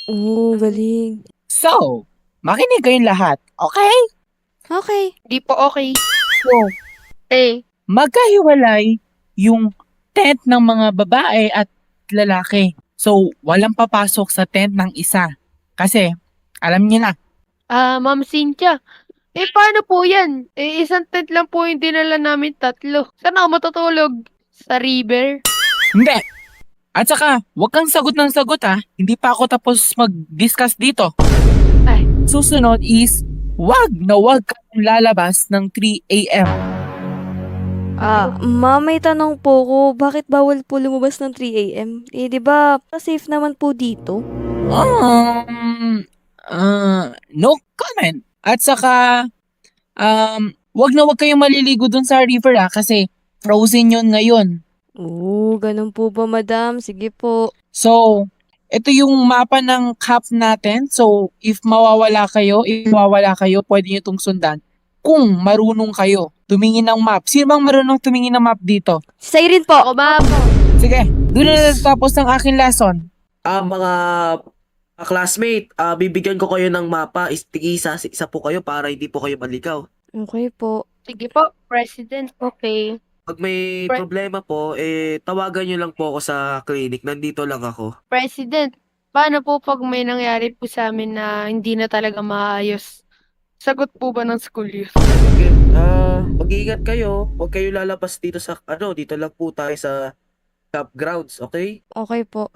Galing. So, makinig kayong lahat, okay? Okay. Di po okay. So, magkahiwalay yung tent ng mga babae at lalaki. So, walang papasok sa tent ng isa. Kasi, alam niyo na, Ma'am Cynthia, paano po yan? Isang tent lang po yung dinala namin 3. Saan ako matutulog? Sa river? hindi. At saka, wag kang sagot ng sagot ha. Hindi pa ako tapos mag-discuss dito. Ay. Susunod is, wag na wag kang lalabas ng 3 a.m. Ma'am, may tanong po ko, bakit bawal po lumabas ng 3 a.m.? Di ba, safe naman po dito? No comment. At saka, wag na wag kayong maliligo dun sa river kasi frozen yun ngayon. Ganun po ba, madam? Sige po. So, ito yung mapa ng cap natin. So, if mawawala kayo, pwede nyo itong sundan. Kung marunong kayo, tumingin ng map. Sino bang marunong tumingin ng map dito? Say rin po. Ako, ma'am. Sige, doon na natapos ng aking lesson. Mga classmate, bibigyan ko kayo ng mapa. Isa po kayo para hindi po kayo maligaw. Okay po. Sige po, President. Okay. Pag may problema po, tawagan nyo lang po ako sa clinic. Nandito lang ako. President, paano po pag may nangyari po sa amin na hindi na talaga maayos? Sagot po ba ng school yun? Okay, mag-iingat kayo. Huwag kayo lalabas dito sa, dito lang po tayo sa campgrounds, okay? Okay po.